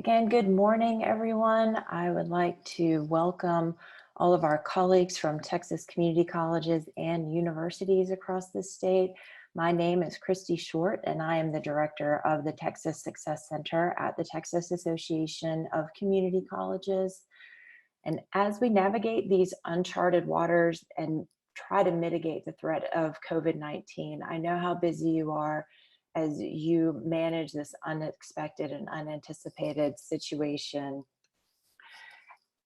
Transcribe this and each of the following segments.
Again, good morning, everyone. I would like to welcome all of our colleagues from Texas community colleges and universities across the state. My name is Christy Short, and I am the director of the Texas Success Center at the Texas Association of Community Colleges. And as we navigate these uncharted waters and try to mitigate the threat of COVID-19, I know how busy you are as you manage this unexpected and unanticipated situation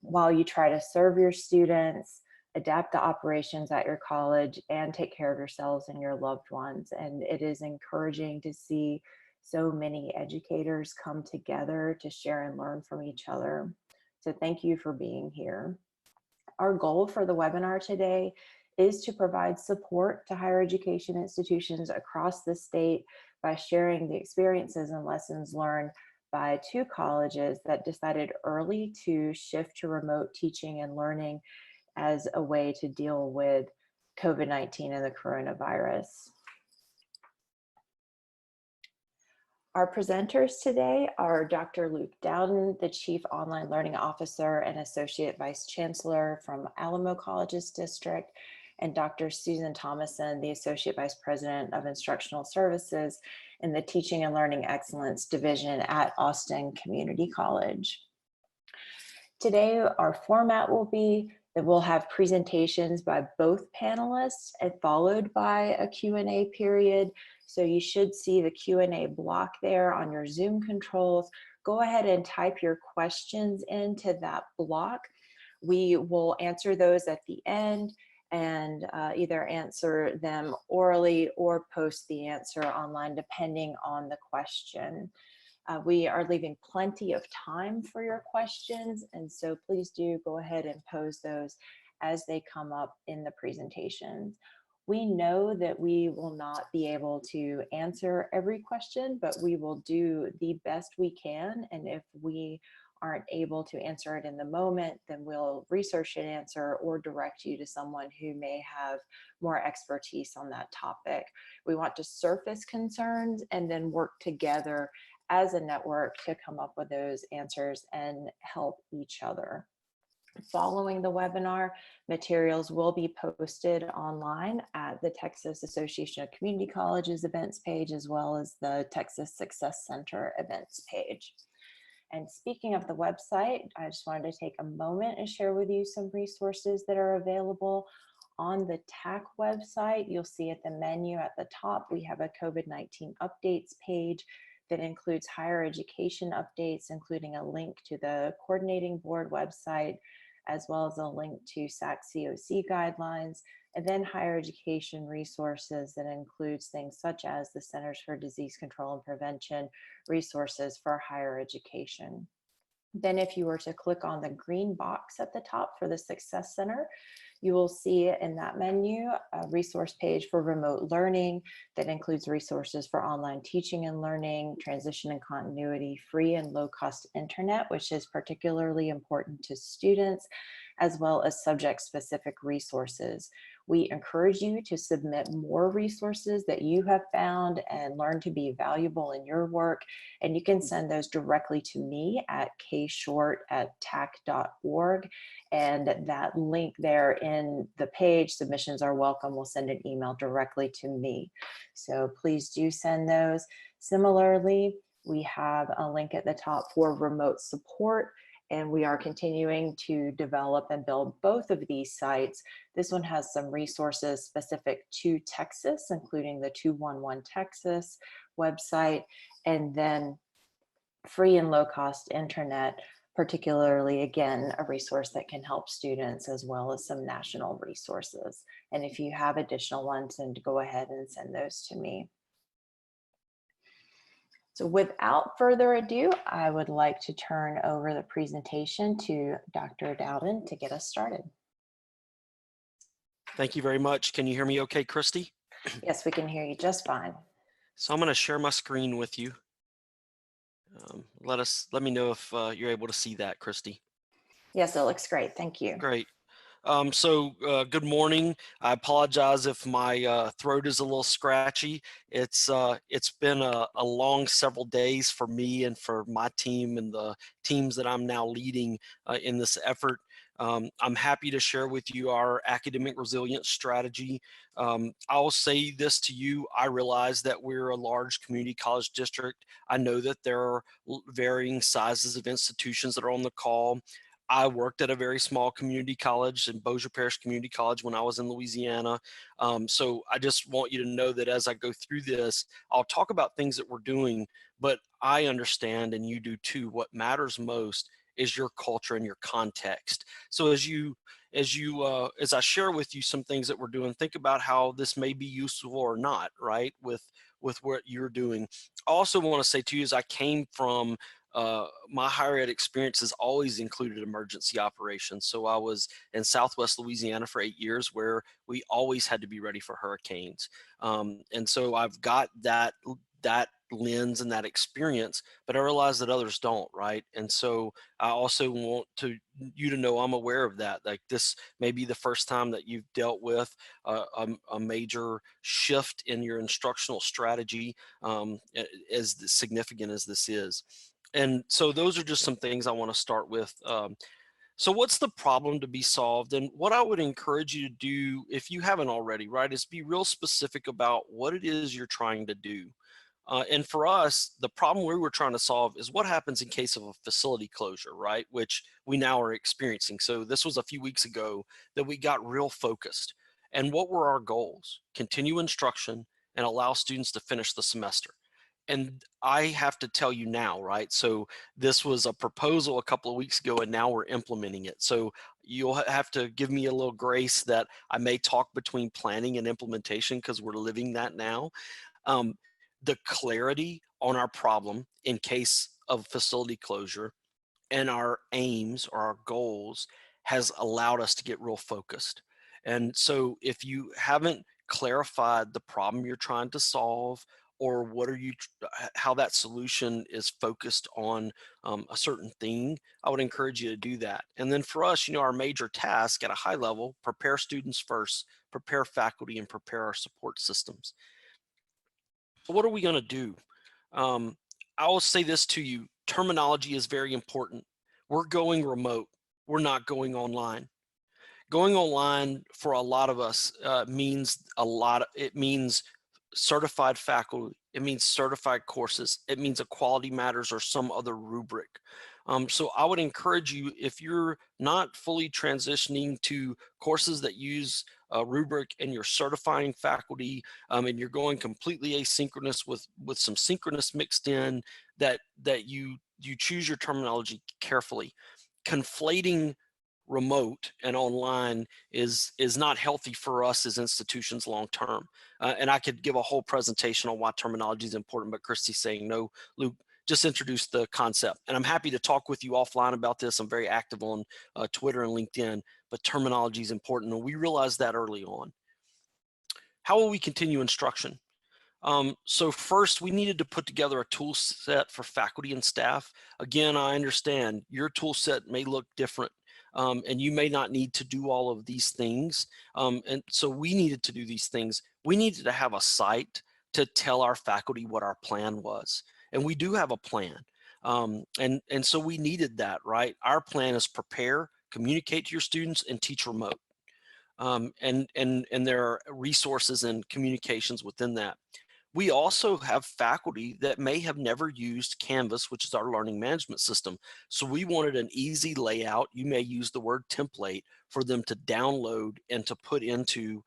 while you try to serve your students, adapt the operations at your college, and take care of yourselves and your loved ones. And it is encouraging to see so many educators come together to share and learn from each other. So thank you for being here. Our goal for the webinar today is to provide support to higher education institutions across the state by sharing the experiences and lessons learned by two colleges that decided early to shift to remote teaching and learning as a way to deal with COVID-19 and the coronavirus. Our presenters today are Dr. Luke Dowden, the Chief Online Learning Officer and Associate Vice Chancellor from Alamo Colleges District, and Dr. Susan Thomason, the Associate Vice President of Instructional Services in the Teaching and Learning Excellence Division at Austin Community College. Today, our format will be that we'll have presentations by both panelists and followed by a Q&A period. So you should see the Q&A block there on your Zoom controls. Go ahead and type your questions into that block. We will answer those at the end and either answer them orally or post the answer online depending on the question. We are leaving plenty of time for your questions, and so please do go ahead and pose those as they come up in the presentations. We know that we will not be able to answer every question, but we will do the best we can, and if we aren't able to answer it in the moment, then we'll research an answer or direct you to someone who may have more expertise on that topic. We want to surface concerns and then work together as a network to come up with those answers and help each other. Following the webinar, materials will be posted online at the Texas Association of Community Colleges events page, as well as the Texas Success Center events page. And speaking of the website, I just wanted to take a moment and share with you some resources that are available on the TAC website. You'll see at the menu at the top, we have a COVID-19 updates page that includes higher education updates, including a link to the coordinating board website, as well as a link to SAC COC guidelines, and then higher education resources that includes things such as the Centers for Disease Control and Prevention resources for higher education. Then if you were to click on the green box at the top for the Success Center, you will see in that menu a resource page for remote learning that includes resources for online teaching and learning, transition and continuity, free and low-cost internet, which is particularly important to students, as well as subject-specific resources. We encourage you to submit more resources that you have found and learn to be valuable in your work, and you can send those directly to me at kshort@tac.org, and that link there in the page, submissions are welcome, will send an email directly to me. So please do send those. Similarly, we have a link at the top for remote support, and we are continuing to develop and build both of these sites. This one has some resources specific to Texas, including the 211 Texas website, and then free and low-cost internet, particularly, again, a resource that can help students, as well as some national resources. And if you have additional ones, then go ahead and send those to me. So without further ado, I would like to turn over the presentation to Dr. Dowden to get us started. Thank you very much. Can you hear me okay, Christy? Yes, we can hear you just fine. So I'm going to share my screen with you. Let me know if you're able to see that, Christy. Yes, it looks great. Thank you. Great. Good morning. I apologize if my throat is a little scratchy. It's been a long several days for me and for my team and the teams that I'm now leading in this effort. I'm happy to share with you our academic resilience strategy. I'll say this to you. I realize that we're a large community college district. I know that there are varying sizes of institutions that are on the call. I worked at a very small community college in Bossier Parish Community College when I was in Louisiana. So I just want you to know that as I go through this, I'll talk about things that we're doing, but I understand, and you do too, what matters most is your culture and your context. So as I share with you some things that we're doing, think about how this may be useful or not, right? With what you're doing. I also want to say to you, as I came from my higher ed experience has always included emergency operations. So I was in Southwest Louisiana for 8 years, where we always had to be ready for hurricanes. And so I've got that lens and that experience, but I realize that others don't, right? And so I also want you to know I'm aware of that. Like, this may be the first time that you've dealt with a major shift in your instructional strategy, as significant as this is. And so those are just some things I want to start with. So what's the problem to be solved? And what I would encourage you to do, if you haven't already, right, is be real specific about what it is you're trying to do. And for us, the problem we were trying to solve is what happens in case of a facility closure, right? Which we now are experiencing. So this was a few weeks ago that we got real focused. And what were our goals? Continue instruction and allow students to finish the semester. And I have to tell you now, right? So this was a proposal a couple of weeks ago, and now we're implementing it. So you'll have to give me a little grace that I may talk between planning and implementation, because we're living that now. Um, the clarity on our problem in case of facility closure and our aims or our goals has allowed us to get real focused. And so if you haven't clarified the problem you're trying to solve, or what are you how that solution is focused on a certain thing, I would encourage you to do that. And then for us, our major task at a high level: prepare students first, prepare faculty, and prepare our support systems. So what are we going to do? I will say this to you: terminology is very important. We're going remote. We're not going online. Going online for a lot of us means a lot. It means certified faculty. It means certified courses. It means Equality Matters or some other rubric. So I would encourage you, if you're not fully transitioning to courses that use a rubric and you're certifying faculty, and you're going completely asynchronous with some synchronous mixed in, that you choose your terminology carefully. Conflating remote and online is not healthy for us as institutions long term. And I could give a whole presentation on why terminology is important, but Christy's saying no. Luke, just introduce the concept, and I'm happy to talk with you offline about this. I'm very active on Twitter and LinkedIn, but terminology is important, and we realized that early on. How will we continue instruction? So first, we needed to put together a tool set for faculty and staff. Again, I understand your tool set may look different, and you may not need to do all of these things. And so we needed to do these things. We needed to have a site to tell our faculty what our plan was. And we do have a plan. And so we needed that, right? Our plan is prepare, communicate to your students, and teach remote. And there are resources and communications within that. We also have faculty that may have never used Canvas, which is our learning management system. So we wanted an easy layout. You may use the word template for them to download and to put into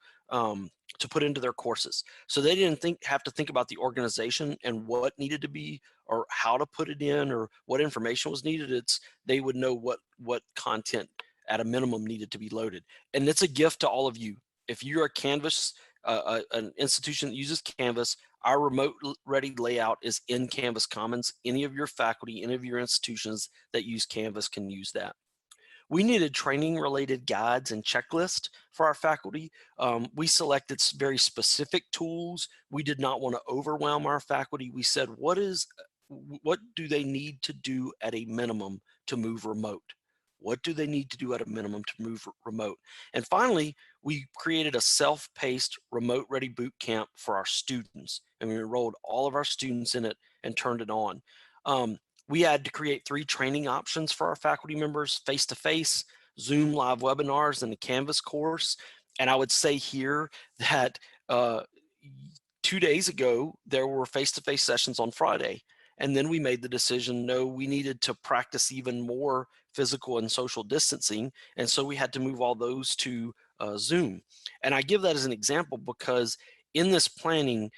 their courses. So they didn't have to think about the organization and what needed to be, or how to put it in, or what information was needed. They would know what content at a minimum needed to be loaded. And it's a gift to all of you. If you're a Canvas, an institution that uses Canvas, our remote ready layout is in Canvas Commons. Any of your faculty, any of your institutions that use Canvas can use that. We needed training related guides and checklists for our faculty. We selected very specific tools. We did not want to overwhelm our faculty. We said, what do they need to do at a minimum to move remote? What do they need to do at a minimum to move remote? And finally, we created a self-paced remote ready boot camp for our students, and we enrolled all of our students in it and turned it on. We had to create 3 training options for our faculty members: face-to-face, Zoom live webinars, and the Canvas course. And I would say here that uh, 2 days ago, there were face-to-face sessions on Friday. And then we made the decision, no, we needed to practice even more physical and social distancing. And so we had to move all those to Zoom. And I give that as an example because in this planning,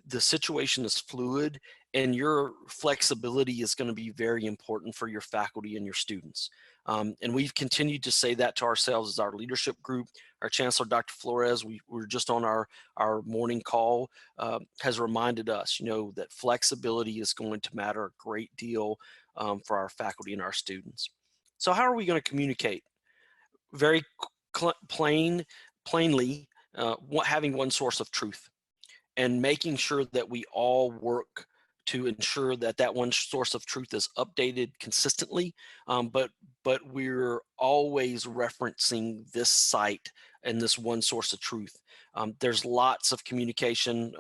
the situation is fluid, and your flexibility is going to be very important for your faculty and your students. And we've continued to say that to ourselves as our leadership group. Our Chancellor, Dr. Flores, we were just on our morning call, has reminded us, that flexibility is going to matter a great deal for our faculty and our students. So how are we going to communicate? Very plainly, having one source of truth and making sure that we all work to ensure that that one source of truth is updated consistently, but we're always referencing this site and this one source of truth. There's lots of communication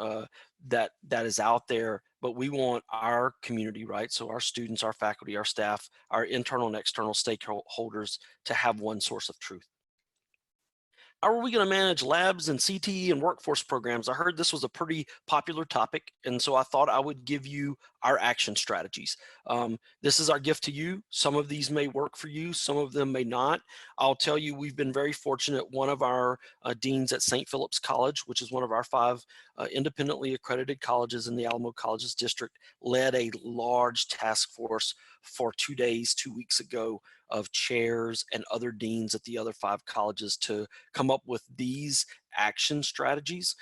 that is out there, but we want our community, right? So our students, our faculty, our staff, our internal and external stakeholders to have one source of truth. How are we going to manage labs and CTE and workforce programs? I heard this was a pretty popular topic, and so I thought I would give you our action strategies. This is our gift to you. Some of these may work for you, some of them may not. I'll tell you, we've been very fortunate. One of our deans at St. Philip's College, which is one of our 5 independently accredited colleges in the Alamo Colleges district, led a large task force for 2 days, 2 weeks ago, of chairs and other deans at the other 5 colleges to come up with these action strategies.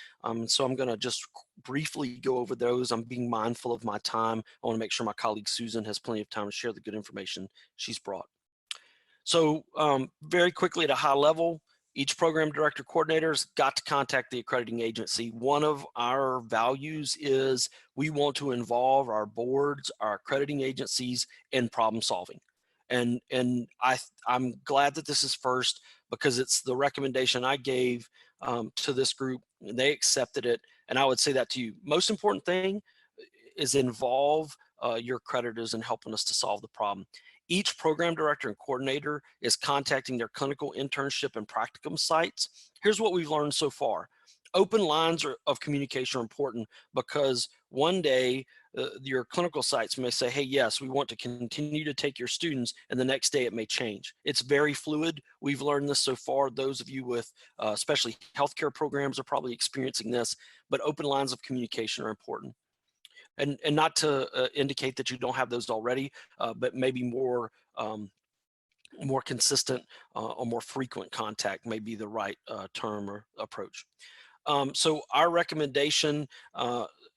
So I'm going to just briefly go over those. I'm being mindful of my time. I want to make sure my colleague Susan has plenty of time to share the good information she's brought. So very quickly at a high level, each program director coordinator's got to contact the accrediting agency. One of our values is we want to involve our boards, our accrediting agencies in problem solving. And I'm glad that this is first because it's the recommendation I gave to this group, and they accepted it. And I would say that to you. Most important thing is involve your accreditors in helping us to solve the problem. Each program director and coordinator is contacting their clinical internship and practicum sites. Here's what we've learned so far. Open lines of communication are important because one day your clinical sites may say, hey, yes, we want to continue to take your students, and the next day it may change. It's very fluid. We've learned this so far. Those of you with especially healthcare programs are probably experiencing this, but open lines of communication are important. And not to indicate that you don't have those already, but maybe more consistent or more frequent contact may be the right term or approach. So our recommendation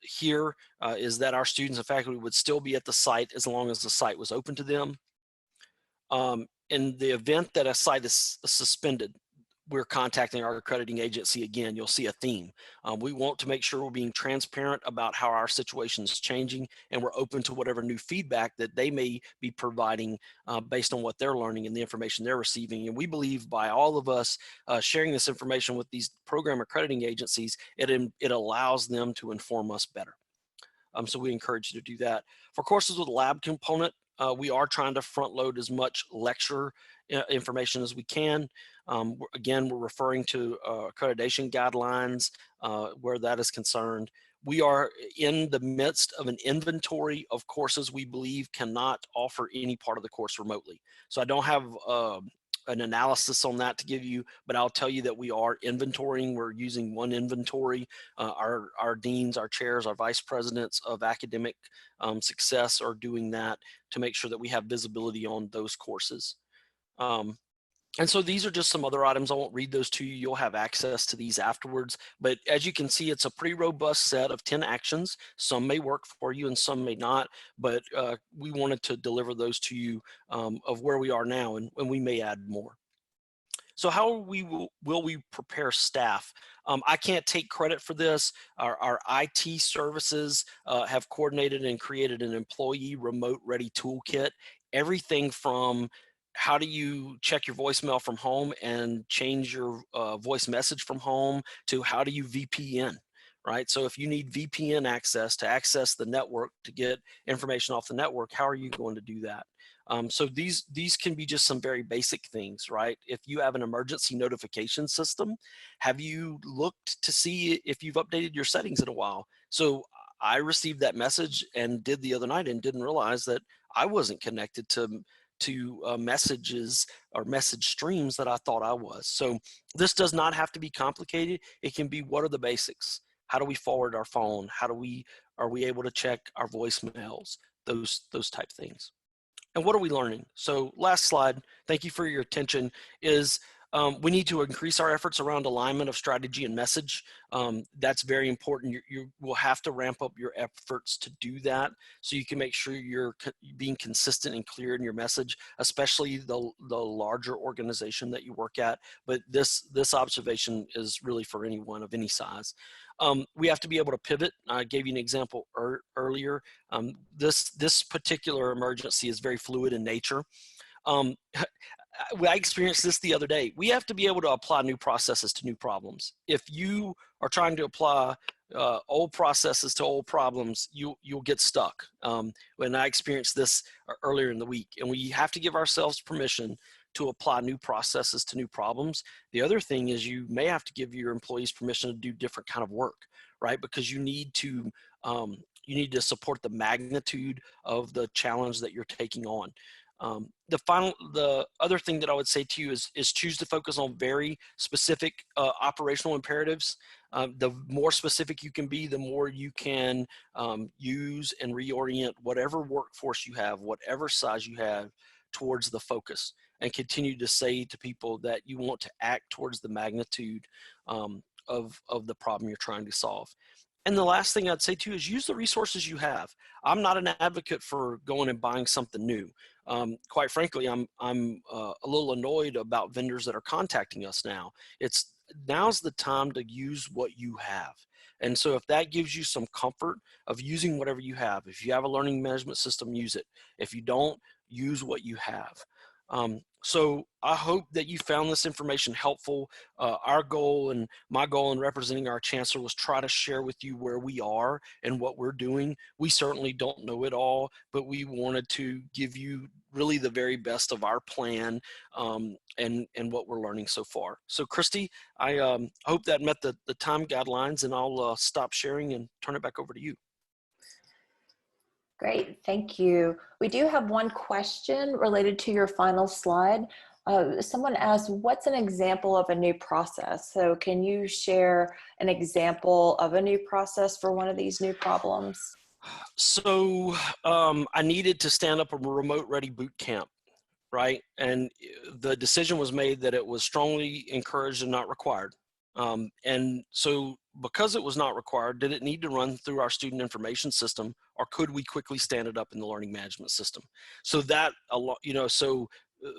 here is that our students and faculty would still be at the site as long as the site was open to them. In the event that a site is suspended, we're contacting our accrediting agency again. You'll see a theme. We want to make sure we're being transparent about how our situation is changing, and we're open to whatever new feedback that they may be providing based on what they're learning and the information they're receiving. And we believe by all of us sharing this information with these program accrediting agencies, it allows them to inform us better. So we encourage you to do that. For courses with a lab component, we are trying to front load as much lecture information as we can. Again, we're referring to accreditation guidelines where that is concerned. We are in the midst of an inventory of courses we believe cannot offer any part of the course remotely. So I don't have an analysis on that to give you, but I'll tell you that we are inventorying. We're using one inventory. Our deans, our chairs, our vice presidents of academic success are doing that to make sure that we have visibility on those courses. And so these are just some other items. I won't read those to you. You'll have access to these afterwards. But as you can see, it's a pretty robust set of 10 actions. Some may work for you and some may not, but we wanted to deliver those to you of where we are now, and we may add more. So how will we prepare staff? I can't take credit for this. Our IT services have coordinated and created an employee remote ready toolkit. Everything from how do you check your voicemail from home and change your voice message from home to how do you VPN, right? So if you need VPN access to access the network to get information off the network, how are you going to do that? So these can be just some very basic things, right? If you have an emergency notification system, have you looked to see if you've updated your settings in a while? So I received that message and did the other night and didn't realize that I wasn't connected to messages or message streams that I thought I was. So this does not have to be complicated. It can be, what are the basics? How do we forward our phone? Are we able to check our voicemails? Those type things. And what are we learning? So last slide, thank you for your attention, is we need to increase our efforts around alignment of strategy and message. That's very important. You will have to ramp up your efforts to do that so you can make sure you're being consistent and clear in your message, especially the larger organization that you work at. But this observation is really for anyone of any size. We have to be able to pivot. I gave you an example earlier. This particular emergency is very fluid in nature. I experienced this the other day. We have to be able to apply new processes to new problems. If you are trying to apply old processes to old problems, you'll get stuck. When I experienced this earlier in the week, and we have to give ourselves permission to apply new processes to new problems. The other thing is you may have to give your employees permission to do different kind of work, right? Because you need to support the magnitude of the challenge that you're taking on. The other thing that I would say to you is choose to focus on very specific operational imperatives. The more specific you can be, the more you can use and reorient whatever workforce you have, whatever size you have, towards the focus, and continue to say to people that you want to act towards the magnitude of the problem you're trying to solve. And the last thing I'd say too is use the resources you have. I'm not an advocate for going and buying something new. Quite frankly, I'm a little annoyed about vendors that are contacting us now. Now's the time to use what you have. And so if that gives you some comfort of using whatever you have, if you have a learning management system, use it. If you don't, use what you have. So I hope that you found this information helpful. Our goal and my goal in representing our chancellor was try to share with you where we are and what we're doing. We certainly don't know it all, but we wanted to give you really the very best of our plan and what we're learning so far. So Christy, I hope that met the time guidelines, and I'll stop sharing and turn it back over to you. Great, thank you. We do have one question related to your final slide. Someone asked, what's an example of a new process? So can you share an example of a new process for one of these new problems? So I needed to stand up a remote ready boot camp, right? And the decision was made that it was strongly encouraged and not required. And so because it was not required, did it need to run through our student information system, or could we quickly stand it up in the learning management system? So that, so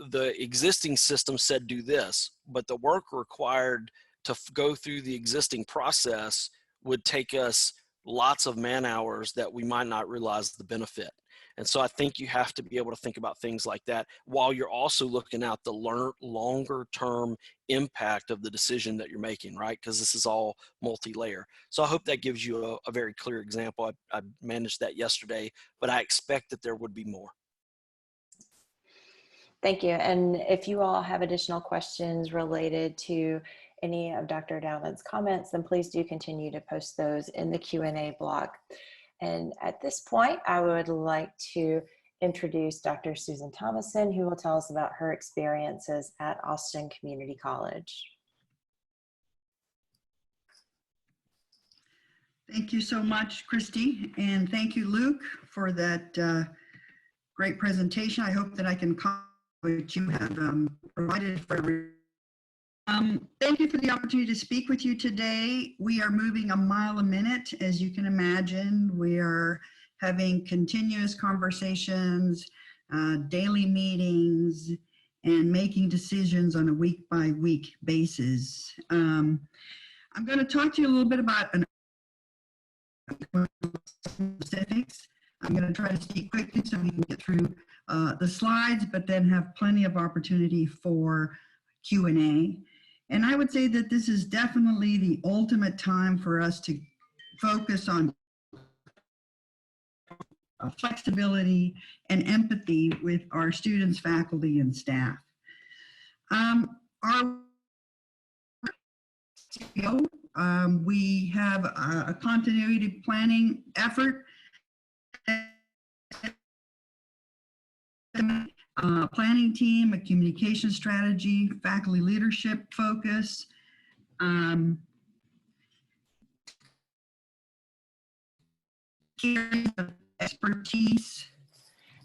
the existing system said do this, but the work required to go through the existing process would take us lots of man hours that we might not realize the benefit. And so I think you have to be able to think about things like that while you're also looking at the longer term impact of the decision that you're making, right? Because this is all multi-layer. So I hope that gives you a very clear example. I managed that yesterday, but I expect that there would be more. Thank you. And if you all have additional questions related to any of Dr. Dowden's comments, then please do continue to post those in the Q&A block. And at this point, I would like to introduce Dr. Susan Thomason, who will tell us about her experiences at Austin Community College. Thank you so much, Christy, and thank you, Luke, for that great presentation. I hope that I can copy what you have provided for everyone. Thank you for the opportunity to speak with you today. We are moving a mile a minute, as you can imagine. We are having continuous conversations, daily meetings, and making decisions on a week-by-week basis. I'm going to talk to you a little bit about specifics. I'm going to try to speak quickly so we can get through the slides, but then have plenty of opportunity for Q&A. And I would say that this is definitely the ultimate time for us to focus on flexibility and empathy with our students, faculty, and staff. We have a continuity planning effort, planning team, a communication strategy, faculty leadership focus, expertise.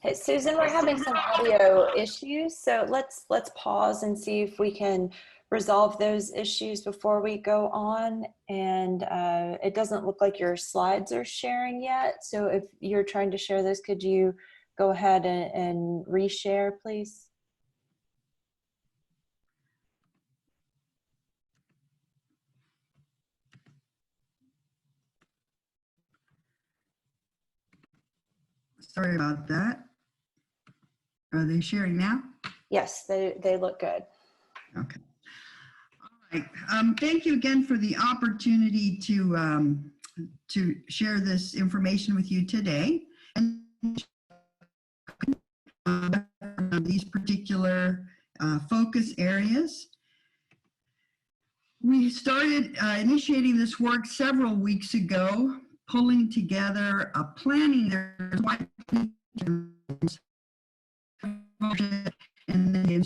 Hey, Susan, we're having some audio issues, so let's pause and see if we can resolve those issues before we go on. And it doesn't look like your slides are sharing yet, so if you're trying to share this, could you go ahead and reshare, please? Sorry about that. Are they sharing now? Yes, they look good. Okay. All right. Thank you again for the opportunity to share this information with you today. And these particular focus areas. We started initiating this work several weeks ago, pulling together a planning and then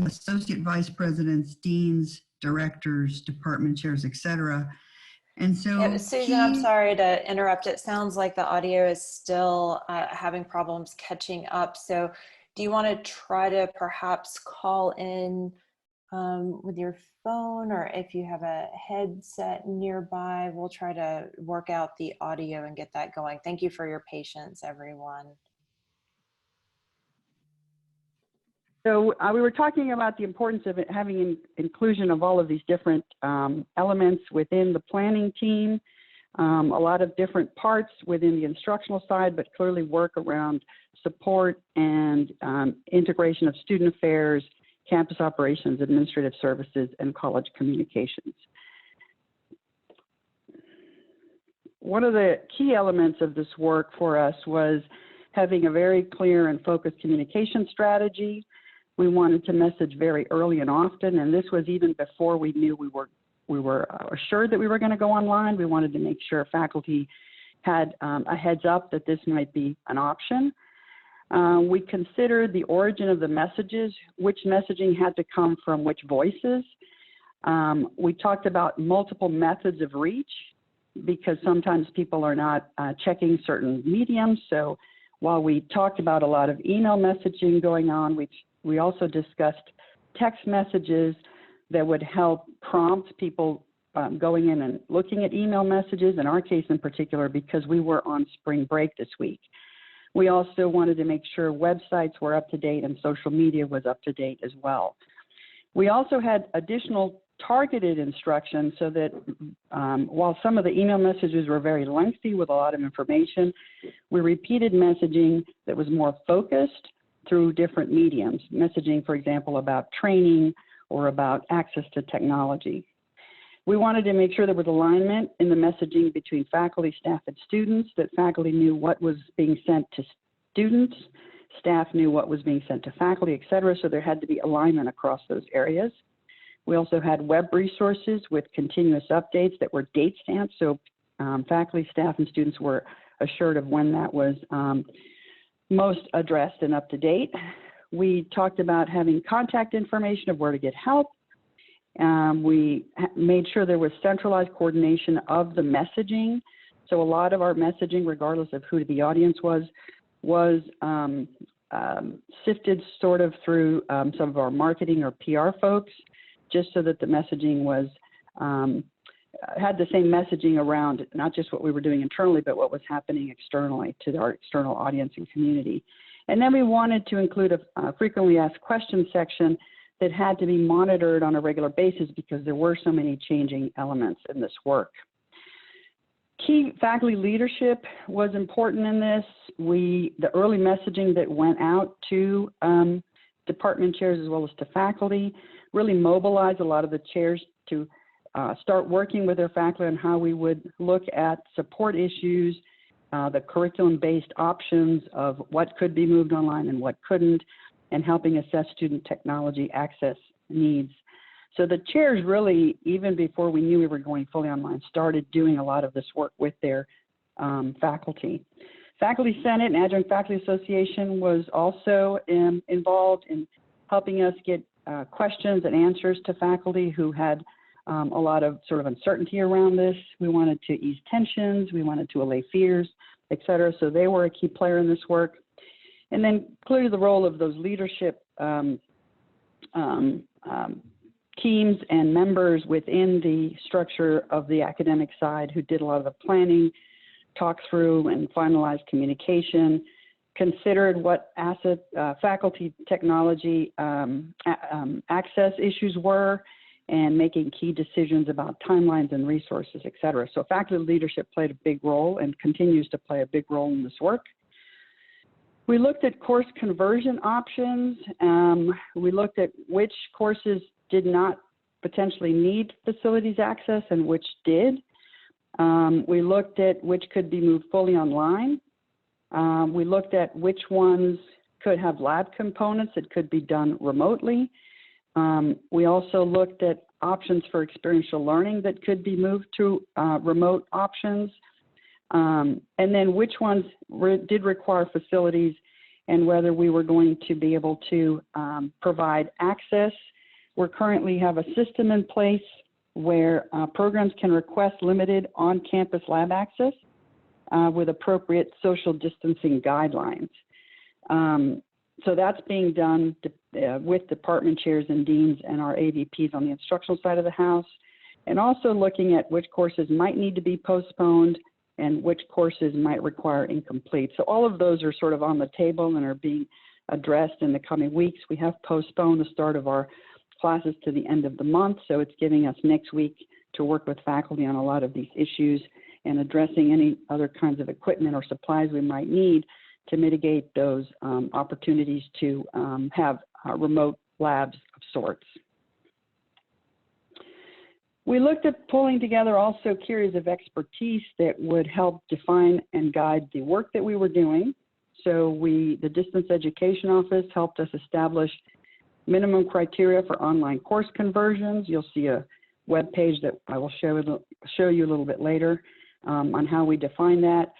associate vice presidents, deans, directors, department chairs, etc. And so, yeah, Susan, I'm sorry to interrupt. It sounds like the audio is still having problems catching up. So do you want to try to perhaps call in with your phone, or if you have a headset nearby, we'll try to work out the audio and get that going. Thank you for your patience, everyone. So we were talking about the importance of having inclusion of all of these different elements within the planning team, a lot of different parts within the instructional side, but clearly work around support and integration of student affairs, campus operations, administrative services, and college communications. One of the key elements of this work for us was having a very clear and focused communication strategy. We wanted to message very early and often, and this was even before we knew we were assured that we were going to go online. We wanted to make sure faculty had a heads up that this might be an option. We considered the origin of the messages, which messaging had to come from which voices. We talked about multiple methods of reach, because sometimes people are not checking certain mediums. So while we talked about a lot of email messaging going on, we also discussed text messages that would help prompt people going in and looking at email messages, in our case in particular, because we were on spring break this week. We also wanted to make sure websites were up to date and social media was up to date as well. We also had additional targeted instructions so that while some of the email messages were very lengthy with a lot of information, we repeated messaging that was more focused through different mediums, messaging, for example, about training or about access to technology. We wanted to make sure there was alignment in the messaging between faculty, staff, and students, that faculty knew what was being sent to students, staff knew what was being sent to faculty, et cetera, so there had to be alignment across those areas. We also had web resources with continuous updates that were date stamped, so faculty, staff, and students were assured of when that was most addressed and up to date. We talked about having contact information of where to get help. We made sure there was centralized coordination of the messaging. So a lot of our messaging, regardless of who the audience was sifted sort of through some of our marketing or PR folks, just so that the messaging was had the same messaging around not just what we were doing internally, but what was happening externally to our external audience and community. And then we wanted to include a frequently asked questions section that had to be monitored on a regular basis because there were so many changing elements in this work. Key faculty leadership was important in this. The early messaging that went out to department chairs as well as to faculty really mobilized a lot of the chairs to start working with their faculty on how we would look at support issues, the curriculum-based options of what could be moved online and what couldn't, and helping assess student technology access needs. So the chairs really, even before we knew we were going fully online, started doing a lot of this work with their faculty. Faculty Senate and Adjunct Faculty Association was also involved in helping us get questions and answers to faculty who had a lot of sort of uncertainty around this. We wanted to ease tensions, we wanted to allay fears, et cetera. So they were a key player in this work. And then clearly the role of those leadership teams and members within the structure of the academic side who did a lot of the planning, talk through and finalized communication, considered what faculty technology access issues were, and making key decisions about timelines and resources, et cetera. So faculty leadership played a big role and continues to play a big role in this work. We looked at course conversion options. We looked at which courses did not potentially need facilities access and which did. We looked at which could be moved fully online. We looked at which ones could have lab components that could be done remotely. We also looked at options for experiential learning that could be moved to remote options. And then which ones did require facilities and whether we were going to be able to provide access. We currently have a system in place where programs can request limited on-campus lab access with appropriate social distancing guidelines. So that's being done with department chairs and deans and our AVPs on the instructional side of the house, and also looking at which courses might need to be postponed and which courses might require incomplete. So all of those are sort of on the table and are being addressed in the coming weeks. We have postponed the start of our classes to the end of the month, so it's giving us next week to work with faculty on a lot of these issues and addressing any other kinds of equipment or supplies we might need to mitigate those opportunities to have remote labs of sorts. We looked at pulling together also key areas of expertise that would help define and guide the work that we were doing. So the Distance Education Office helped us establish minimum criteria for online course conversions. You'll see a web page that I will show you a little bit later on how we define that.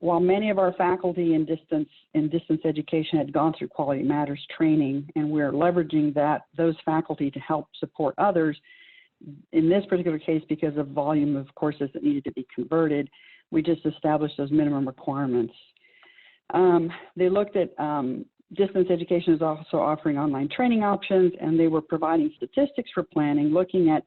While many of our faculty in distance education had gone through Quality Matters training, and we're leveraging those faculty to help support others, in this particular case, because of volume of courses that needed to be converted, we just established those minimum requirements. They looked at distance education is also offering online training options, and they were providing statistics for planning, looking at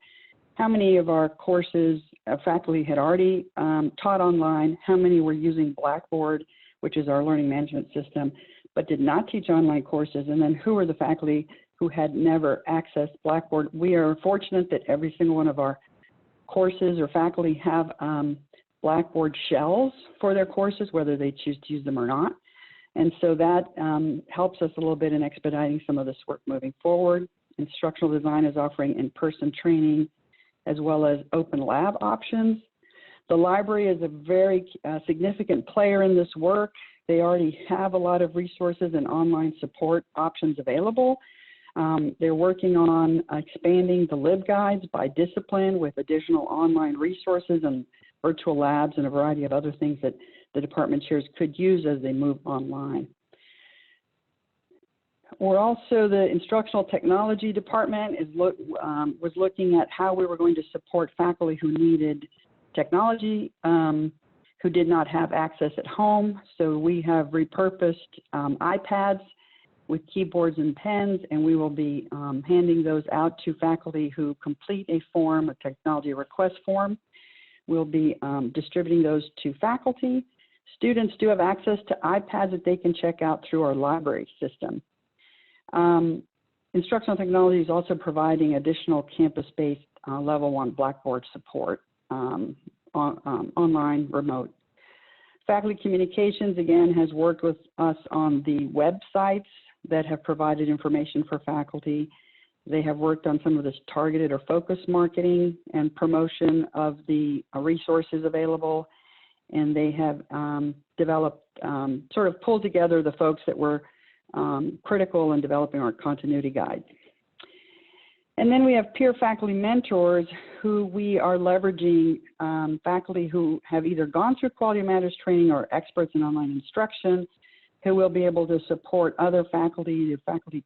how many of our courses faculty had already taught online, how many were using Blackboard, which is our learning management system, but did not teach online courses, and then who are the faculty who had never accessed Blackboard. We are fortunate that every single one of our courses or faculty have Blackboard shells for their courses, whether they choose to use them or not. And so that helps us a little bit in expediting some of this work moving forward. Instructional design is offering in-person training as well as open lab options. The library is a very significant player in this work. They already have a lot of resources and online support options available. They're working on expanding the LibGuides by discipline with additional online resources and virtual labs and a variety of other things that the department chairs could use as they move online. We're also, the instructional technology department was looking at how we were going to support faculty who needed technology, who did not have access at home. So we have repurposed iPads with keyboards and pens, and we will be handing those out to faculty who complete a form, a technology request form. We'll be distributing those to faculty. Students do have access to iPads that they can check out through our library system. Instructional technology is also providing additional campus-based level 1 Blackboard support online remote. Faculty Communications, again, has worked with us on the websites that have provided information for faculty. They have worked on some of this targeted or focused marketing and promotion of the resources available. And they have developed, sort of pulled together the folks that were critical in developing our continuity guide. And then we have peer faculty mentors who we are leveraging, faculty who have either gone through Quality Matters training or experts in online instruction, who will be able to support other faculty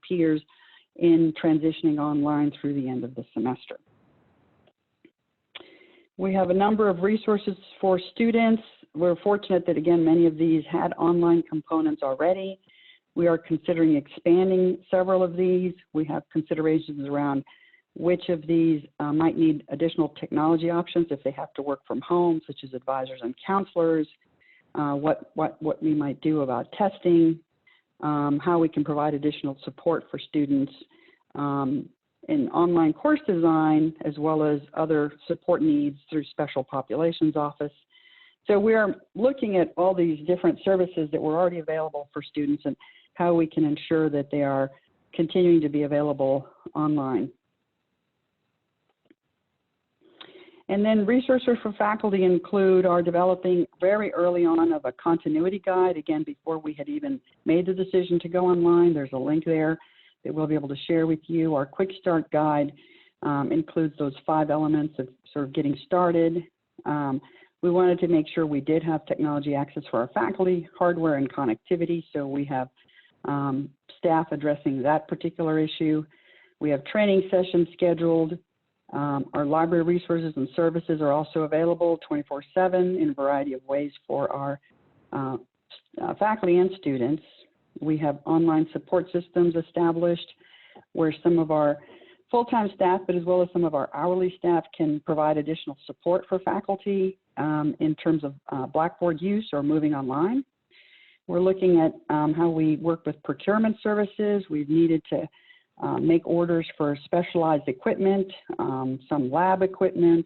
peers in transitioning online through the end of the semester. We have a number of resources for students. We're fortunate that, again, many of these had online components already. We are considering expanding several of these. We have considerations around which of these might need additional technology options if they have to work from home, such as advisors and counselors, what we might do about testing, how we can provide additional support for students in online course design, as well as other support needs through Special Populations Office. So we are looking at all these different services that were already available for students and how we can ensure that they are continuing to be available online. And then resources for faculty include our developing very early on of a continuity guide. Again, before we had even made the decision to go online, there's a link there that we'll be able to share with you. Our quick start guide includes those 5 elements of sort of getting started. We wanted to make sure we did have technology access for our faculty, hardware and connectivity, so we have staff addressing that particular issue. We have training sessions scheduled. Our library resources and services are also available 24/7 in a variety of ways for our faculty and students. We have online support systems established where some of our full-time staff, but as well as some of our hourly staff, can provide additional support for faculty in terms of Blackboard use or moving online. We're looking at how we work with procurement services. We've needed to make orders for specialized equipment, some lab equipment.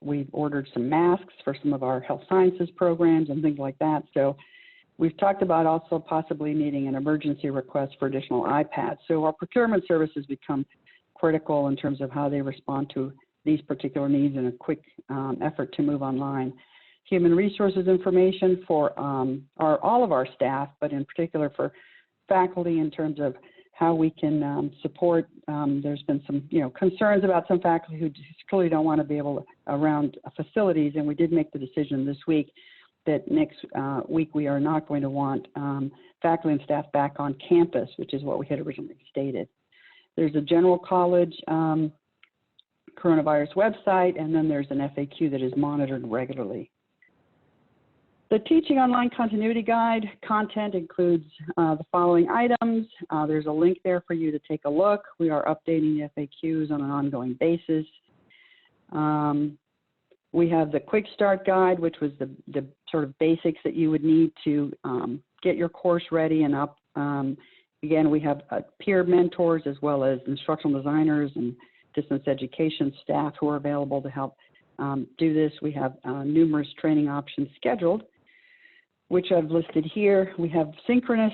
We've ordered some masks for some of our health sciences programs and things like that. So we've talked about also possibly needing an emergency request for additional iPads. So our procurement services become critical in terms of how they respond to these particular needs in a quick effort to move online. Human resources information for all of our staff, but in particular for faculty in terms of how we can support. There's been some concerns about some faculty who just clearly don't want to be able to around facilities, and we did make the decision this week that next week we are not going to want faculty and staff back on campus, which is what we had originally stated. There's a general college coronavirus website, and then there's an FAQ that is monitored regularly. The Teaching Online Continuity Guide content includes the following items. There's a link there for you to take a look. We are updating the FAQs on an ongoing basis. We have the Quick Start Guide, which was the sort of basics that you would need to get your course ready and up. Again, we have peer mentors as well as instructional designers and distance education staff who are available to help do this. We have numerous training options scheduled, which I've listed here. We have synchronous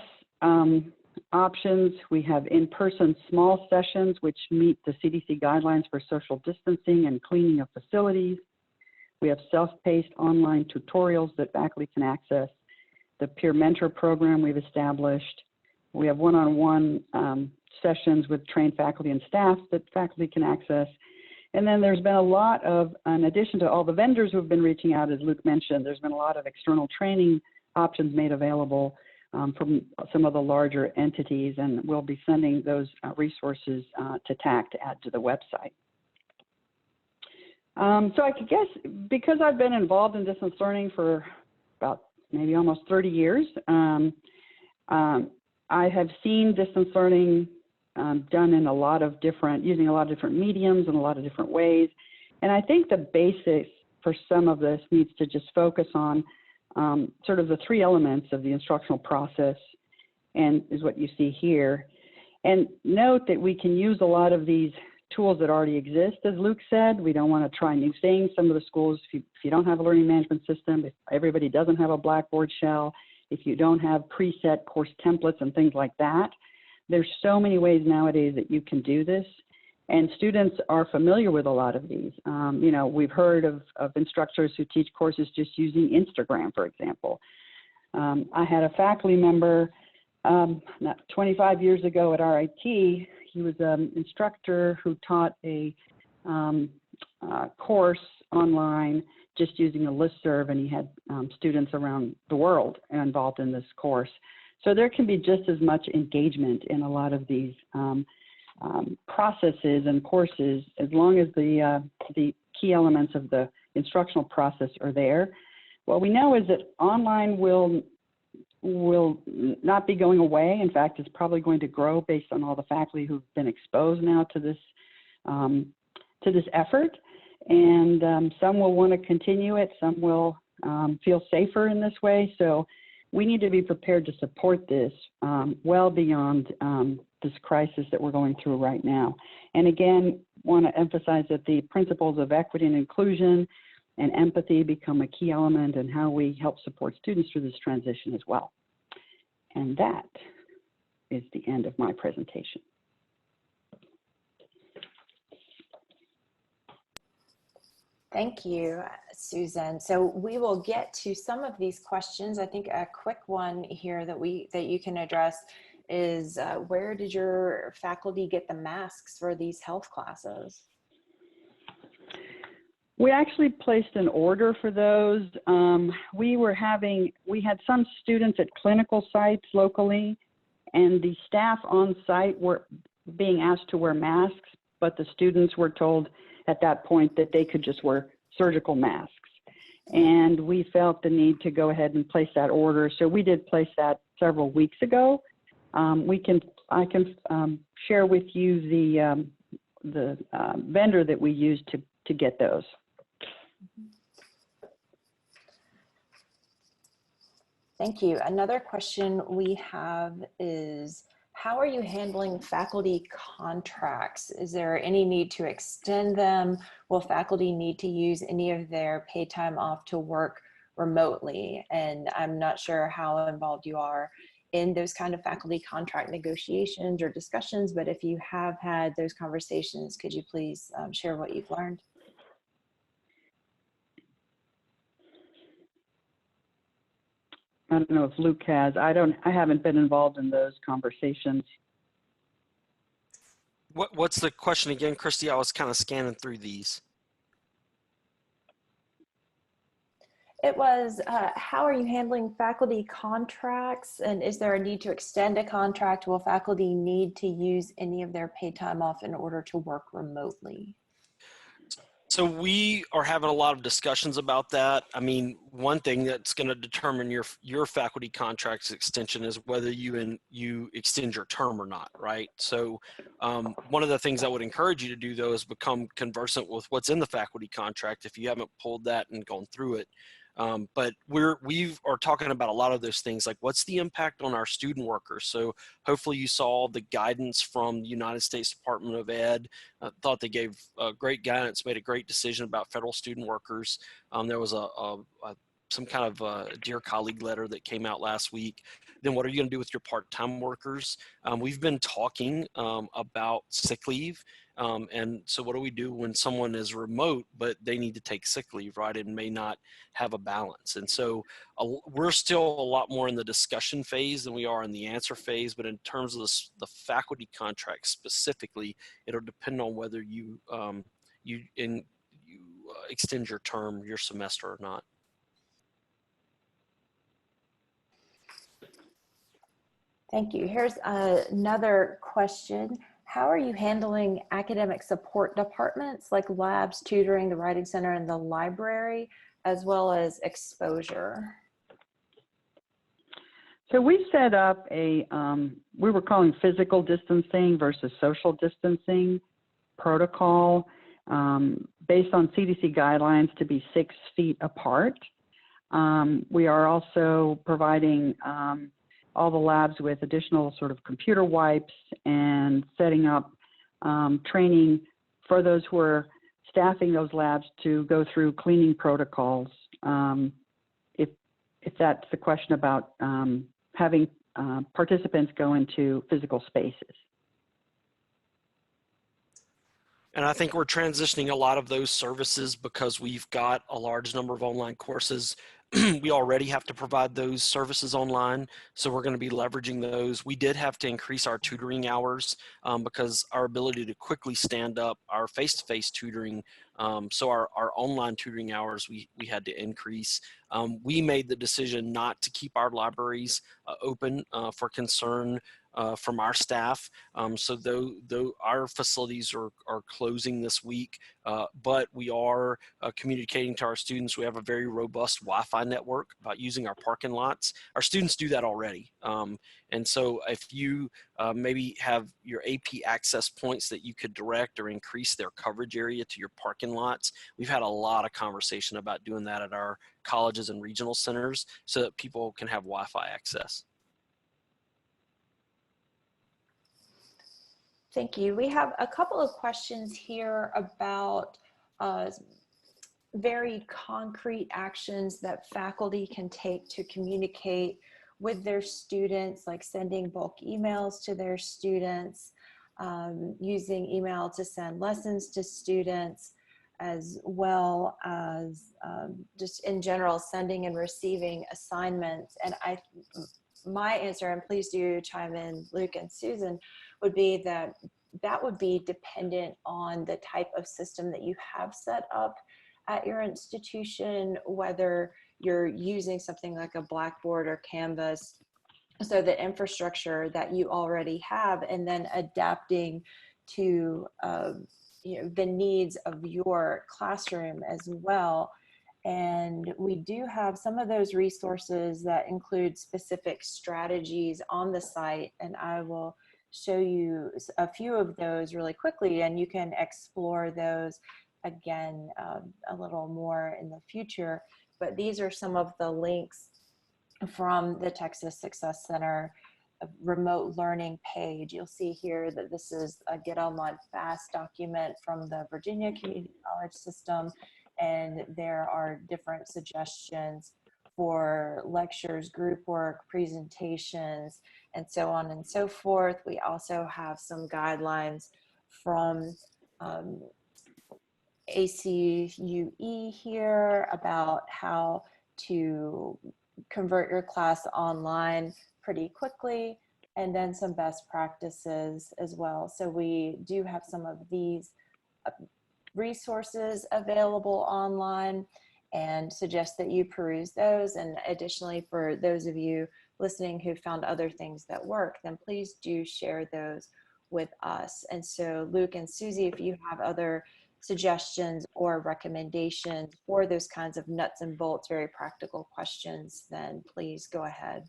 options. We have in-person small sessions, which meet the CDC guidelines for social distancing and cleaning of facilities. We have self-paced online tutorials that faculty can access. The peer mentor program we've established. We have one-on-one sessions with trained faculty and staff that faculty can access. And then there's been a lot of, in addition to all the vendors who have been reaching out, as Luke mentioned, there's been a lot of external training options made available from some of the larger entities, and we'll be sending those resources to TAC to add to the website. So I could guess, because I've been involved in distance learning for about maybe almost 30 years, I have seen distance learning done in a lot of different, using a lot of different mediums in a lot of different ways. And I think the basics for some of this needs to just focus on sort of the 3 elements of the instructional process, and is what you see here. And note that we can use a lot of these tools that already exist, as Luke said. We don't want to try new things. Some of the schools, if you don't have a learning management system, if everybody doesn't have a Blackboard shell, if you don't have preset course templates and things like that, there's so many ways nowadays that you can do this. And students are familiar with a lot of these. You know, we've heard of instructors who teach courses just using Instagram, for example. I had a faculty member 25 years ago at RIT. He was an instructor who taught a course online just using a listserv, and he had students around the world involved in this course. So there can be just as much engagement in a lot of these processes and courses, as long as the key elements of the instructional process are there. What we know is that online will not be going away. In fact, it's probably going to grow based on all the faculty who've been exposed now to this effort. And some will want to continue it. Some will feel safer in this way. So we need to be prepared to support this well beyond this crisis that we're going through right now. And again, want to emphasize that the principles of equity and inclusion and empathy become a key element in how we help support students through this transition as well. And that is the end of my presentation. Thank you, Susan. So we will get to some of these questions. I think a quick one here that you can address is where did your faculty get the masks for these health classes? We actually placed an order for those. We had some students at clinical sites locally, and the staff on site were being asked to wear masks, but the students were told at that point that they could just wear surgical masks. And we felt the need to go ahead and place that order. So we did place that several weeks ago. I can share with you the vendor that we used to get those. Thank you. Another question we have is, how are you handling faculty contracts? Is there any need to extend them? Will faculty need to use any of their paid time off to work remotely? And I'm not sure how involved you are in those kind of faculty contract negotiations or discussions, but if you have had those conversations, could you please share what you've learned? I don't know if Luke has. I haven't been involved in those conversations. What's the question again, Christy? I was kind of scanning through these. It was, how are you handling faculty contracts? And is there a need to extend a contract? Will faculty need to use any of their paid time off in order to work remotely? So we are having a lot of discussions about that. I mean, one thing that's going to determine your faculty contract's extension is whether you extend your term or not, right? So one of the things I would encourage you to do, though, is become conversant with what's in the faculty contract if you haven't pulled that and gone through it. But we are talking about a lot of those things, like what's the impact on our student workers. So hopefully you saw the guidance from the United States Department of Ed. I thought they gave great guidance, made a great decision about federal student workers. There was some kind of dear colleague letter that came out last week. Then what are you going to do with your part-time workers? We've been talking about sick leave. And so what do we do when someone is remote, but they need to take sick leave, right? And may not have a balance. And so we're still a lot more in the discussion phase than we are in the answer phase. But in terms of the faculty contract specifically, it'll depend on whether you extend your term, your semester or not. Thank you. Here's another question. How are you handling academic support departments like labs, tutoring, the writing center, and the library, as well as exposure? So we set up we were calling physical distancing versus social distancing protocol based on CDC guidelines to be 6 feet apart. We are also providing all the labs with additional sort of computer wipes and setting up training for those who are staffing those labs to go through cleaning protocols, if that's the question about having participants go into physical spaces. And I think we're transitioning a lot of those services because we've got a large number of online courses. We already have to provide those services online, so we're going to be leveraging those. We did have to increase our tutoring hours because our ability to quickly stand up our face-to-face tutoring, so our online tutoring hours we had to increase. We made the decision not to keep our libraries open for concern from our staff. So though our facilities are closing this week, but we are communicating to our students. We have a very robust Wi-Fi network about using our parking lots. Our students do that already. And so if you maybe have your AP access points that you could direct or increase their coverage area to your parking lots, we've had a lot of conversation about doing that at our colleges and regional centers so that people can have Wi-Fi access. Thank you. We have a couple of questions here about very concrete actions that faculty can take to communicate with their students, like sending bulk emails to their students, using email to send lessons to students, as well as just in general sending and receiving assignments. And my answer, and please do chime in, Luke and Susan, would be that that would be dependent on the type of system that you have set up at your institution, whether you're using something like a Blackboard or Canvas, so the infrastructure that you already have, and then adapting to the needs of your classroom as well. And we do have some of those resources that include specific strategies on the site, and I will show you a few of those really quickly, and you can explore those again a little more in the future. But these are some of the links from the Texas Success Center remote learning page. You'll see here that this is a Get Online Fast document from the Virginia Community College System, and there are different suggestions for lectures, group work, presentations, and so on and so forth. We also have some guidelines from ACUE here about how to convert your class online pretty quickly, and then some best practices as well. So we do have some of these resources available online and suggest that you peruse those. And additionally, for those of you listening who found other things that work, then please do share those with us. And so Luke and Susie, if you have other suggestions or recommendations for those kinds of nuts and bolts, very practical questions, then please go ahead.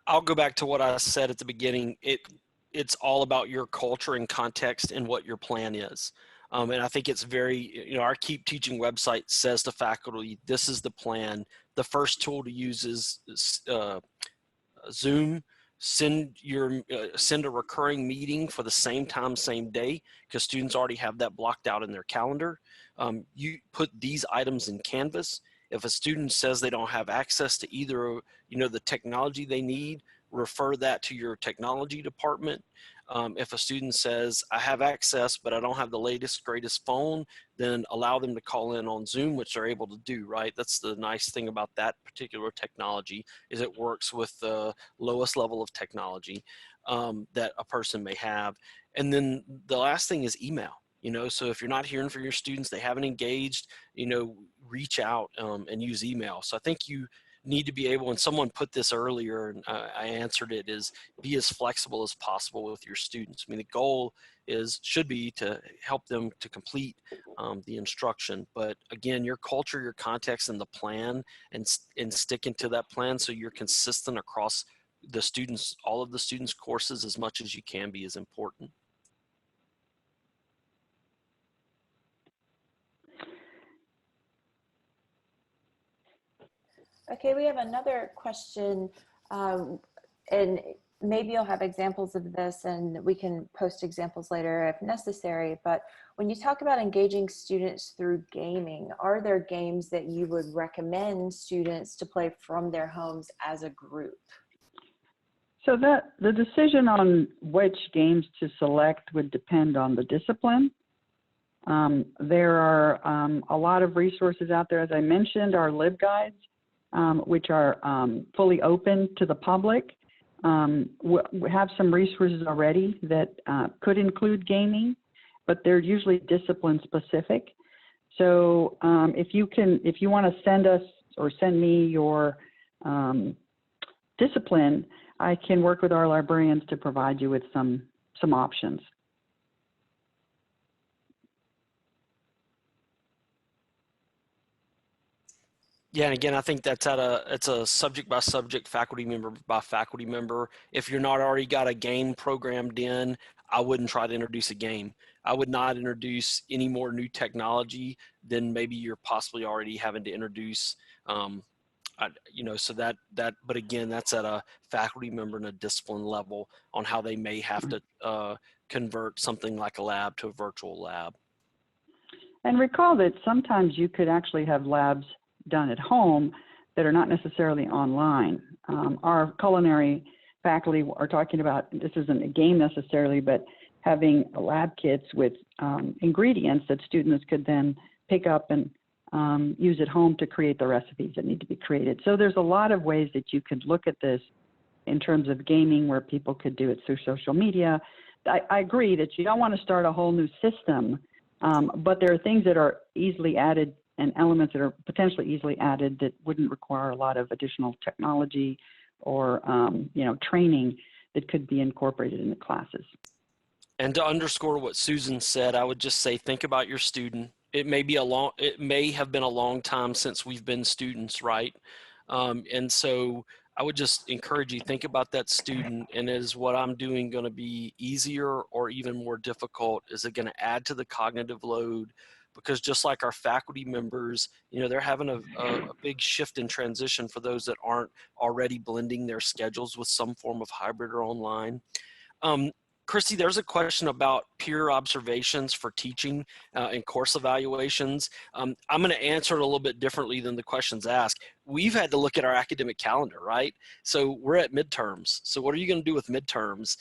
I'll go back to what I said at the beginning. It's all about your culture and context and what your plan is. And I think it's very, our Keep Teaching website says to faculty, this is the plan. The first tool to use is Zoom. Send a recurring meeting for the same time, same day, because students already have that blocked out in their calendar. You put these items in Canvas. If a student says they don't have access to either, the technology they need, refer that to your technology department. If a student says, I have access, but I don't have the latest, greatest phone, then allow them to call in on Zoom, which they're able to do, right? That's the nice thing about that particular technology, is it works with the lowest level of technology that a person may have. And then the last thing is email. So if you're not hearing from your students, they haven't engaged, reach out and use email. So I think you need to be able, and someone put this earlier and I answered it, is be as flexible as possible with your students. I mean, the goal should be to help them to complete the instruction. But again, your culture, your context, and the plan, and sticking to that plan so you're consistent across the students, all of the students' courses as much as you can be, is important. Okay, we have another question, and maybe you'll have examples of this and we can post examples later if necessary, but when you talk about engaging students through gaming, are there games that you would recommend students to play from their homes as a group? So the decision on which games to select would depend on the discipline. There are a lot of resources out there. As I mentioned, our LibGuides, which are fully open to the public. We have some resources already that could include gaming, but they're usually discipline specific. So if you want to send us or send me your discipline, I can work with our librarians to provide you with some options. Yeah, and again, I think that's it's a subject by subject, faculty member by faculty member. If you're not already got a game programmed in, I wouldn't try to introduce a game. I would not introduce any more new technology than maybe you're possibly already having to introduce. So but again, that's at a faculty member and a discipline level on how they may have to convert something like a lab to a virtual lab. And recall that sometimes you could actually have labs done at home that are not necessarily online. Our culinary faculty are talking about, this isn't a game necessarily, but having lab kits with ingredients that students could then pick up and use at home to create the recipes that need to be created. So there's a lot of ways that you could look at this in terms of gaming where people could do it through social media. I agree that you don't want to start a whole new system, but there are things that are easily added and elements that are potentially easily added that wouldn't require a lot of additional technology or training that could be incorporated in the classes. And to underscore what Susan said, I would just say, think about your student. It may have been a long time since we've been students, right? And so I would just encourage you, think about that student, and is what I'm doing going to be easier or even more difficult? Is it going to add to the cognitive load? Because just like our faculty members, they're having a big shift in transition for those that aren't already blending their schedules with some form of hybrid or online. Christy, there's a question about peer observations for teaching and course evaluations. I'm going to answer it a little bit differently than the questions asked. We've had to look at our academic calendar, right? So we're at midterms. So what are you going to do with midterms?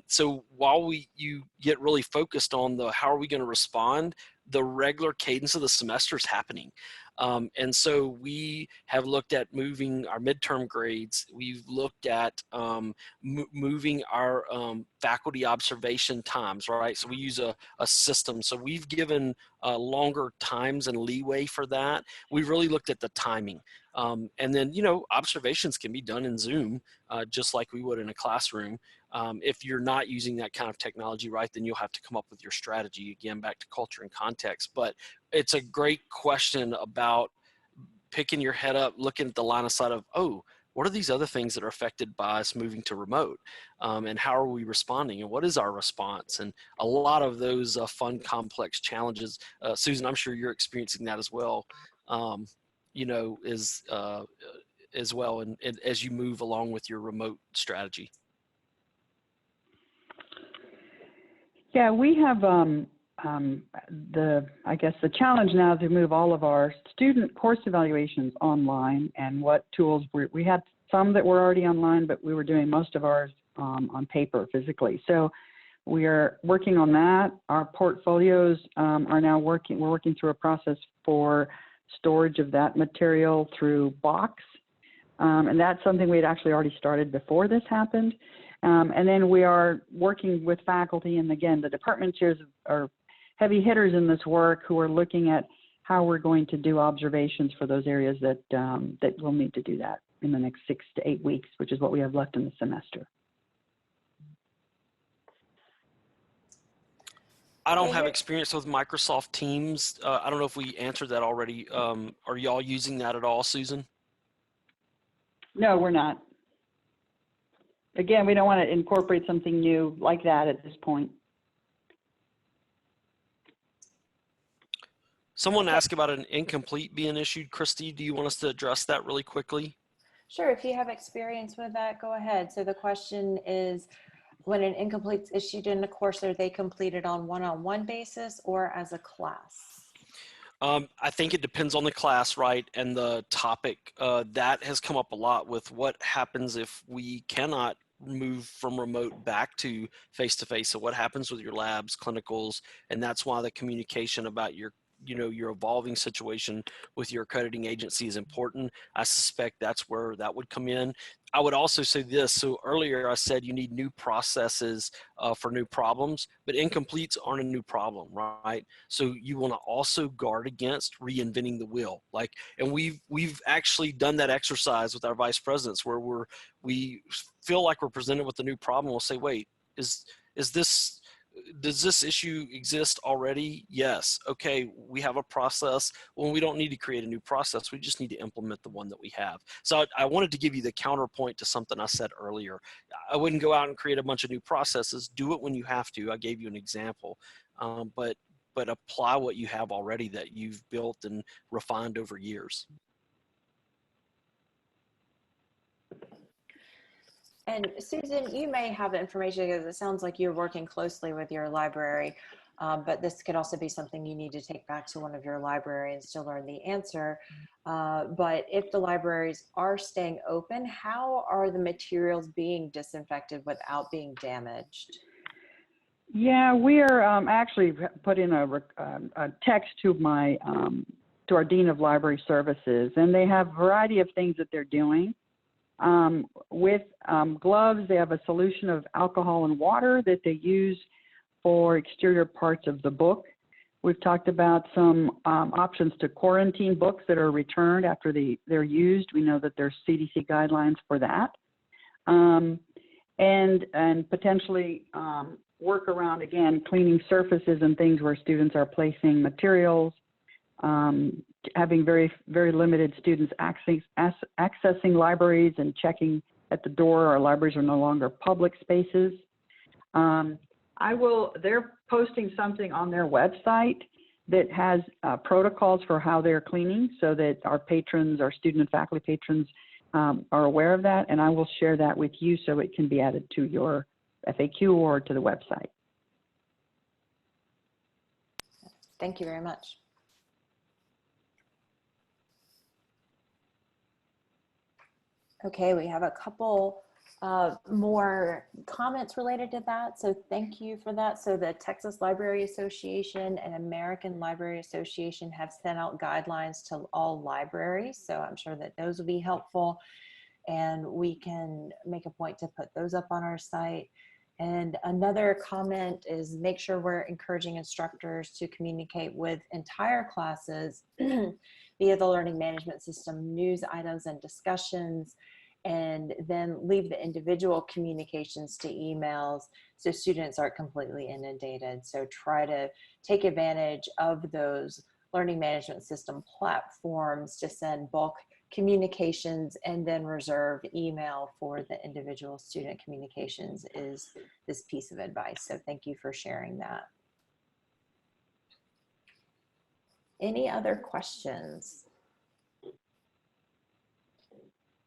So while you get really focused on how are we going to respond, the regular cadence of the semester is happening. And so we have looked at moving our midterm grades. We've looked at moving our faculty observation times, right? So we use a system. So we've given longer times and leeway for that. We've really looked at the timing. And then, observations can be done in Zoom, just like we would in a classroom. If you're not using that kind of technology, right, then you'll have to come up with your strategy, again, back to culture and context. But it's a great question about picking your head up, looking at the line of sight of, what are these other things that are affected by us moving to remote? And how are we responding? And what is our response? And a lot of those fun, complex challenges, Susan, I'm sure you're experiencing that as well, as well, and as you move along with your remote strategy. Yeah, we have the challenge now to move all of our student course evaluations online, and what tools we had some that were already online, but we were doing most of ours on paper physically. So we are working on that. Our portfolios are now working. We're working through a process for storage of that material through Box, and that's something we had actually already started before this happened. And then we are working with faculty, and again, the department chairs are heavy hitters in this work who are looking at how we're going to do observations for those areas that we'll need to do that in the next 6 to 8 weeks, which is what we have left in the semester. I don't have experience with Microsoft Teams. I don't know if we answered that already. Are y'all using that at all, Susan? No, we're not. Again, we don't want to incorporate something new like that at this point. Someone asked about an incomplete being issued. Christy, do you want us to address that really quickly? Sure, if you have experience with that, go ahead. So the question is, when an incomplete is issued in a course, are they completed on one-on-one basis or as a class? I think it depends on the class, right? And the topic. That has come up a lot with what happens if we cannot move from remote back to face-to-face. So what happens with your labs, clinicals, and that's why the communication about your your evolving situation with your accrediting agency is important. I suspect that's where that would come in. I would also say this. So earlier I said you need new processes for new problems, but incompletes aren't a new problem, right? So you want to also guard against reinventing the wheel. Like, and we've actually done that exercise with our vice presidents where we feel like we're presented with a new problem. We'll say, wait, is this, does this issue exist already? Yes. Okay, we have a process. Well, we don't need to create a new process. We just need to implement the one that we have. So I wanted to give you the counterpoint to something I said earlier. I wouldn't go out and create a bunch of new processes. Do it when you have to. I gave you an example, but apply what you have already that you've built and refined over years. And Susan, you may have information because it sounds like you're working closely with your library, but this could also be something you need to take back to one of your librarians to learn the answer. But if the libraries are staying open, how are the materials being disinfected without being damaged? Yeah, we are actually put in a text to my to our Dean of Library Services, and they have a variety of things that they're doing. With gloves, they have a solution of alcohol and water that they use for exterior parts of the book. We've talked about some options to quarantine books that are returned after they're used. We know that there's CDC guidelines for that. And potentially work around, again, cleaning surfaces and things where students are placing materials, having very, very limited students accessing libraries and checking at the door. Our libraries are no longer public spaces. They're posting something on their website that has protocols for how they're cleaning so that our patrons, our student and faculty patrons are aware of that. And I will share that with you so it can be added to your FAQ or to the website. Thank you very much. Okay, we have a couple more comments related to that, so thank you for that. So the Texas Library Association and American Library Association have sent out guidelines to all libraries, so I'm sure that those will be helpful, and we can make a point to put those up on our site. And another comment is make sure we're encouraging instructors to communicate with entire classes via the learning management system, news items and discussions, and then leave the individual communications to emails so students aren't completely inundated. So try to take advantage of those learning management system platforms to send bulk communications and then reserve email for the individual student communications is this piece of advice. So thank you for sharing that. Any other questions?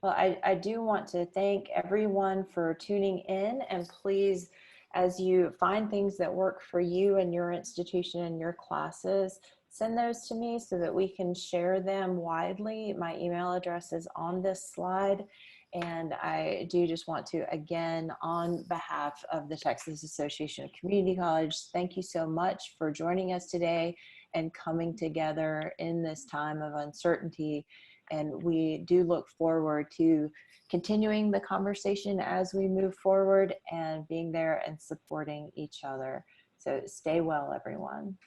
Well, I do want to thank everyone for tuning in, and please, as you find things that work for you and your institution and your classes, send those to me so that we can share them widely. My email address is on this slide. And I do just want to, again, on behalf of the Texas Association of Community College, thank you so much for joining us today and coming together in this time of uncertainty. And we do look forward to continuing the conversation as we move forward and being there and supporting each other. So stay well, everyone.